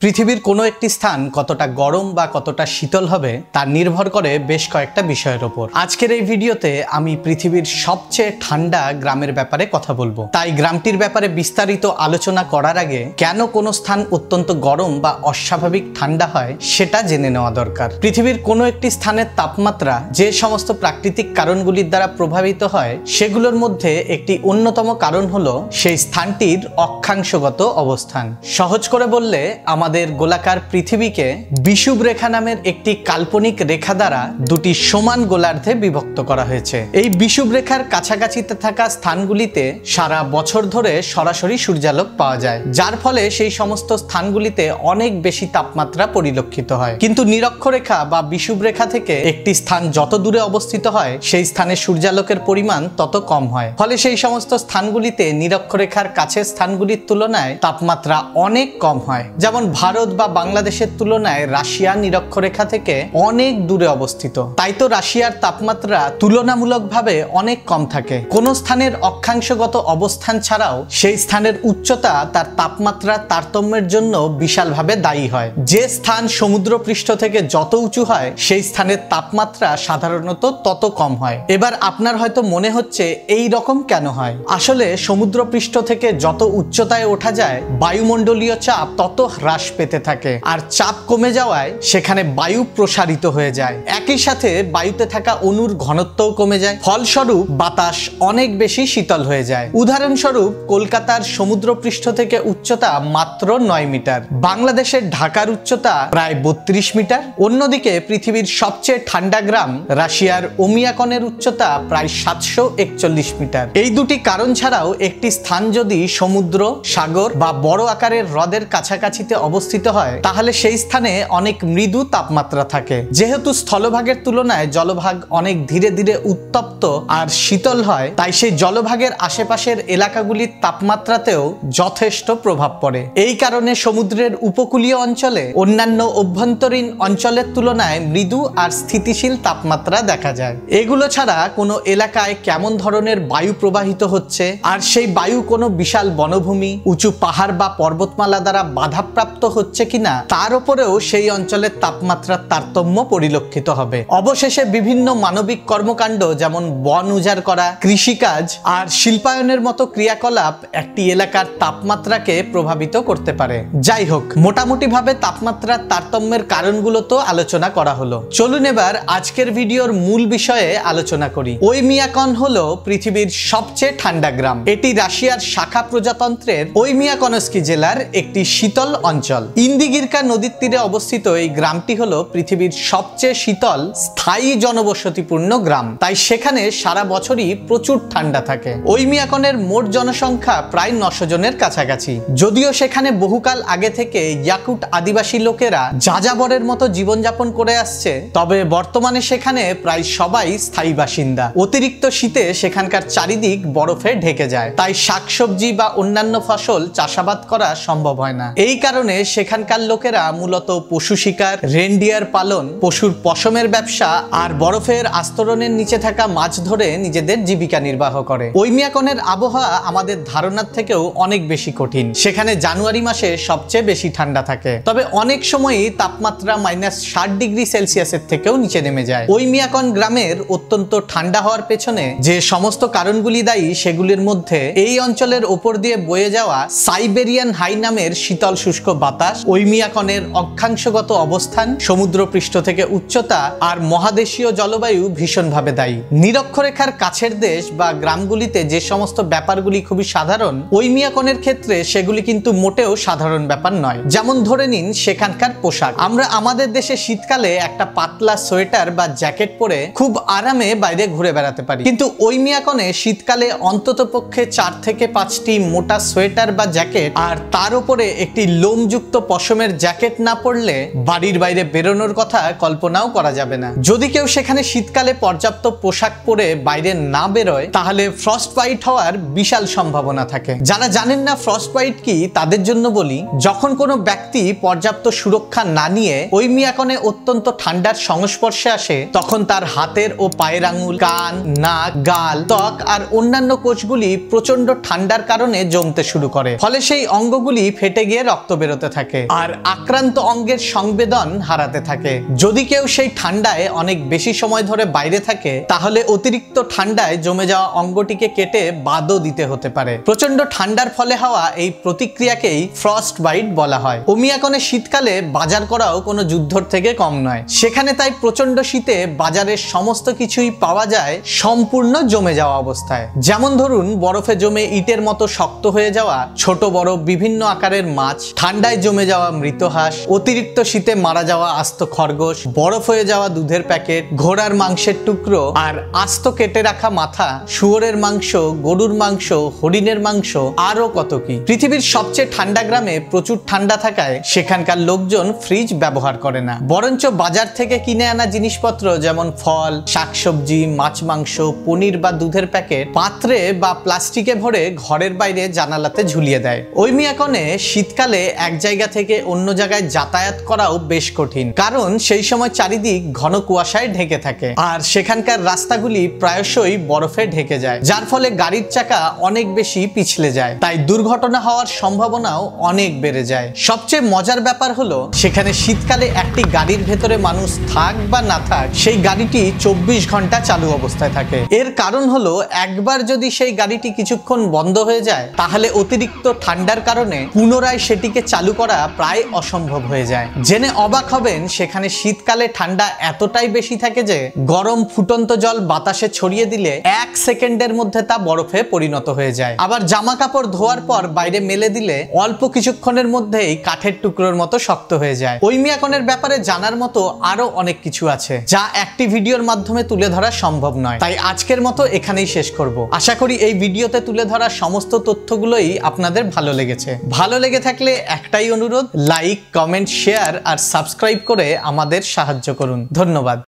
পৃথিবীর কোনো একটি স্থান কতটা গরম বা কতটা শীতল হবে তা নির্ভর করে বেশ কয়েকটা বিষয়ের উপর। আজকের এই ভিডিওতে আমি পৃথিবীর সবচেয়ে ঠান্ডা গ্রামের ব্যাপারে কথা বলবো। তাই গ্রামটির ব্যাপারে বিস্তারিত আলোচনা করার আগে কেন কোনো স্থান অত্যন্ত গরম বা অস্বাভাবিক ঠান্ডা হয় সেটা জেনে নেওয়া দরকার। পৃথিবীর কোনো একটি স্থানের তাপমাত্রা যে সমস্ত প্রাকৃতিক কারণগুলির দ্বারা প্রভাবিত হয় সেগুলোর মধ্যে একটি অন্যতম কারণ হলো সেই স্থানটির অক্ষাংশগত অবস্থান। সহজ করে বললে আমাদের গোলাকার পৃথিবীকে বিষুব রেখা নামের একটি কাল্পনিক রেখা দ্বারা দুটি সমান গোলার্ধে বিভক্ত করা হয়েছে। এই বিষুব রেখার কাছাকাছিতে থাকা স্থানগুলিতে সারা বছর ধরে সরাসরি সূর্যালোক পাওয়া যায়, যার ফলে সেই সমস্ত স্থানগুলিতে অনেক বেশি তাপমাত্রা পরিলক্ষিত হয়। কিন্তু নিরক্ষরেখা বা বিষুব রেখা থেকে একটি স্থান যত দূরে অবস্থিত হয় সেই স্থানে সূর্যালোকের পরিমাণ তত কম হয়। ফলে সেই সমস্ত স্থানগুলিতে নিরক্ষরেখার কাছের স্থানগুলির তুলনায় তাপমাত্রা অনেক কম হয়। যেমন ভারত বা বাংলাদেশের তুলনায় রাশিয়া নিরক্ষরেখা থেকে অনেক দূরে অবস্থিত, তাই তো রাশিয়ার তাপমাত্রা তুলনামূলকভাবে অনেক কম থাকে। কোন স্থানের অক্ষাংশগত অবস্থান ছাড়াও সেই স্থানের উচ্চতা তার তাপমাত্রার তারতম্যের জন্য বিশালভাবে দায়ী হয়। যে স্থান সমুদ্রপৃষ্ঠ থেকে যত উঁচু হয় সেই স্থানের তাপমাত্রা সাধারণত তত কম হয়। এবার আপনার হয়তো মনে হচ্ছে এই রকম কেন হয়। আসলে সমুদ্রপৃষ্ঠ থেকে যত উচ্চতায় ওঠা যায় বায়ুমণ্ডলীয় চাপ তত হ্রাস পেতে থাকে, আর চাপ কমে যাওয়ায় সেখানে বায়ু প্রসারিত হয়ে যায়। একই সাথে বায়ুতে থাকা অণুর ঘনত্বও কমে যায়, ফলস্বরূপ বাতাস অনেক বেশি শীতল হয়ে যায়। উদাহরণস্বরূপ কলকাতার সমুদ্রপৃষ্ঠ থেকে উচ্চতা মাত্র 9 মিটার, বাংলাদেশের ঢাকার উচ্চতা প্রায় 32 মিটার। অন্যদিকে পৃথিবীর সবচেয়ে ঠান্ডা গ্রাম রাশিয়ার ওমিয়াকনের উচ্চতা প্রায় 741 মিটার। এই দুটি কারণ ছাড়াও একটি স্থান যদি সমুদ্র, সাগর বা বড় আকারের হ্রদের কাছাকাছিতে অবস্থিত হয় তাহলে সেই স্থানে অনেক মৃদু তাপমাত্রা থাকে। যেহেতু স্থলভাগের তুলনায় জলভাগ অনেক ধীরে ধীরে উত্তপ্ত আর শীতল হয়, তাই সেই জলভাগের আশেপাশের এলাকাগুলির তাপমাত্রাতেও যথেষ্ট প্রভাব পড়ে। এই কারণে সমুদ্রের উপকূলীয় অঞ্চলে অন্যান্য অভ্যন্তরীণ অঞ্চলের তুলনায় মৃদু আর স্থিতিশীল তাপমাত্রা দেখা যায়। এগুলো ছাড়া কোনো এলাকায় কেমন ধরনের বায়ু প্রবাহিত হচ্ছে আর সেই বায়ু কোনো বিশাল বনভূমি, উঁচু পাহাড় বা পর্বতমালা দ্বারা বাধাপ্রাপ্ত হচ্ছে কিনা তার উপরেও সেই অঞ্চলের তাপমাত্রার তারতম্য পরিলক্ষিত হবে। অবশেষে বিভিন্ন মানবিক কর্মকাণ্ড যেমন বন উজাড় করা, কৃষিকাজ আর শিল্পায়নের মতো ক্রিয়াকলাপ একটি এলাকার তাপমাত্রাকে প্রভাবিত করতে পারে। যাই হোক, মোটামুটি ভাবে তাপমাত্রার তারতম্যের কারণগুলো তো আলোচনা করা হলো। চলুন এবার আজকের ভিডিওর মূল বিষয়ে আলোচনা করি। ওইমিয়াকন হলো পৃথিবীর সবচেয়ে ঠান্ডা গ্রাম। এটি রাশিয়ার শাখা প্রজাতন্ত্রের ওইমিয়াকনস্কি জেলার একটি শীতল অঞ্চল। ইন্দিগিরকা নদীর তীরে অবস্থিত এই গ্রামটি হলো পৃথিবীর সবচেয়ে শীতল স্থায়ী জনবসতিপূর্ণ গ্রাম, তাই সেখানে সারা বছরই প্রচুর ঠান্ডা থাকে। ওইমিয়াকনের মোট জনসংখ্যা প্রায় 900 জনের কাছাকাছি। যদিও সেখানে বহুকাল আগে থেকে ইয়াকুট আদিবাসী লোকেরা যাযাবরের মতো জীবনযাপন করে আসছে, তবে বর্তমানে সেখানে প্রায় সবাই স্থায়ী বাসিন্দা। অতিরিক্ত শীতে সেখানকার চারিদিক বরফে ঢেকে যায়, তাই শাকসবজি বা অন্যান্য ফসল চাষাবাদ করা সম্ভব হয় না। এই কারণে সেখানকার লোকেরা মূলত পশু শিকার, রেনডিয়ার পালন, পশুর পশমের ব্যবসা আর বরফের আস্তরণের নিচে থাকা মাছ ধরে নিজেদের জীবিকা নির্বাহ করে। ওইমিয়াকনের আবহাওয়া আমাদের ধারণার থেকেও অনেক বেশি কঠিন। সেখানে জানুয়ারি মাসে সবচেয়ে বেশি ঠান্ডা থাকে, তবে অনেক সময়ই তাপমাত্রা -60 ডিগ্রি সেলসিয়াসের থেকেও নিচে নেমে যায়। ওইমিয়াকন গ্রামের অত্যন্ত ঠান্ডা হওয়ার পেছনে যে সমস্ত কারণগুলি দায়ী সেগুলির মধ্যে এই অঞ্চলের ওপর দিয়ে বয়ে যাওয়া সাইবেরিয়ান হাই নামের শীতল শুষ্ক বাতাস, ওইমিয়াকনের অক্ষাংশগত অবস্থান, সমুদ্রপৃষ্ঠ থেকে উচ্চতা আর মহাদেশীয় জলবায়ু ভীষণভাবে দায়ী। নিরক্ষরেখার কাছের দেশ বা গ্রামগুলিতে যে সমস্ত ব্যাপারগুলি খুবই সাধারণ, ওইমিয়াকনের ক্ষেত্রে সেগুলি কিন্তু মোটেও সাধারণ ব্যাপার নয়। যেমন ধরে নিন সেখানকার পোশাক। আমরা আমাদের দেশে শীতকালে একটা পাতলা সোয়েটার বা জ্যাকেট পরে খুব আরামে বাইরে ঘুরে বেড়াতে পারি, কিন্তু ওইমিয়াকনে শীতকালে অন্তত পক্ষে 4 থেকে 5টি মোটা সোয়েটার বা জ্যাকেট আর তার উপরে একটি লোমযুক্ত পশমের জ্যাকেট না পরলে বাড়ির বাইরে বেরোনোর কথা কল্পনাও করা যাবে না। যদি কেউ সেখানে শীতকালে পর্যাপ্ত পোশাক পরে বাইরে না বেরোয় তাহলে ফ্রস্ট বাইট হওয়ার বিশাল সম্ভাবনা থাকে। যারা জানেন না ফ্রস্ট বাইট কি তাদের জন্য বলি, যখন কোনো ব্যক্তি পর্যাপ্ত সুরক্ষা না নিয়ে ওইমিয়াকনে অত্যন্ত ঠান্ডার সংস্পর্শে আসে তখন তার হাতের ও পায়ের আঙুল, কান, নাক, গাল, ত্বক আর অন্যান্য কোষগুলি প্রচন্ড ঠান্ডার কারণে জমতে শুরু করে। ফলে সেই অঙ্গগুলি ফেটে গিয়ে রক্ত বেরোতে থাকে আর আক্রান্ত অঙ্গের সংবেদন হারাতে থাকে। যদি কেউ সেই ঠান্ডায় অনেক বেশি সময় ধরে বাইরে থাকে তাহলে অতিরিক্ত ঠান্ডায় জমে যাওয়া অঙ্গটিকে কেটে বাদও দিতে হতে পারে। প্রচন্ড ঠান্ডার ফলে হওয়া এই প্রতিক্রিয়াকেই ফ্রস্ট বাইট বলা হয়। ওমিয়াকনে শীতকালে বাজার করাও কোনো যুদ্ধর থেকে কম নয়। সেখানে তাই প্রচন্ড শীতে বাজারের সমস্ত কিছুই পাওয়া যায় সম্পূর্ণ জমে যাওয়া অবস্থায়। যেমন ধরুন বরফে জমে ইটের মতো শক্ত হয়ে যাওয়া ছোট বড় বিভিন্ন আকারের মাছ, ঠান্ডায় জমে যাওয়া মৃত হাঁস, অতিরিক্ত শীতে মারা যাওয়া আস্ত খরগোশ, বরফ হয়ে যাওয়া দুধের প্যাকেট, ঘোড়ার মাংসের টুকরো আর আস্ত কেটে রাখা মাথা, শুয়োরের মাংস, গরুর মাংস, হরিণের মাংস, আরো কত কি। পৃথিবীর সবচেয়ে ঠান্ডা গ্রামে প্রচুর ঠান্ডা থাকায় সেখানকার লোকজন ফ্রিজ ব্যবহার করে না, বরঞ্চ বাজার থেকে কিনে আনা জিনিসপত্র যেমন ফল, শাকসবজি, মাছ মাংস, পনির বা দুধের প্যাকেট পাত্রে বা প্লাস্টিকে ভরে ঘরের বাইরে জানালাতে ঝুলিয়ে দেয়। ওমিয়াকনে শীতকালে এক জায়গা থেকে অন্য জায়গায় যাতায়াত করাও বেশ কঠিন, কারণ সেই সময় চারিদিক ঘন কুয়াশায় ঢেকে থাকে আর সেখানকার রাস্তাগুলি প্রায়শই বরফে ঢেকে যায়, যার ফলে গাড়ির চাকা অনেক বেশি পিছলে যায়, তাই দুর্ঘটনা হওয়ার সম্ভাবনাও অনেক বেড়ে যায়। সবচেয়ে মজার ব্যাপার হলো সেখানে শীতকালে একটি গাড়ির ভেতরে মানুষ থাক বা না থাক সেই গাড়িটি 24 ঘন্টা চালু অবস্থায় থাকে। এর কারণ হলো একবার যদি সেই গাড়িটি কিছুক্ষণ বন্ধ হয়ে যায় তাহলে অতিরিক্ত ঠান্ডার কারণে পুনরায় সেটিকে চালু করা প্রায় অসম্ভব হয়ে যায়। জেনে অবাক হবেন সেখানে শীতকালে ঠান্ডা এতটাই বেশি থাকে যে গরম ফুটন্ত জল বাতাসে ছড়িয়ে দিলে 1 সেকেন্ডের মধ্যে তা বরফে পরিণত হয়ে যায়। আবার জামা কাপড় ধোয়ার পর বাইরে মেলে দিলে অল্প কিছুক্ষণের মধ্যেই কাঠের টুকরোর মতো শক্ত হয়ে যায়। ওমিয়াকনের ব্যাপারে জানার মতো আরো অনেক কিছু আছে যা একটি ভিডিওর মাধ্যমে তুলে ধরা সম্ভব নয়, তাই আজকের মতো এখানেই শেষ করব। আশা করি এই ভিডিওতে তুলে ধরা সমস্ত তথ্যগুলোই আপনাদের ভালো লেগেছে। ভালো লেগে থাকলে একটাই অনুরোধ, লাইক, কমেন্ট, শেয়ার আর সাবস্ক্রাইব করে আমাদের সাহায্য করুন। ধন্যবাদ।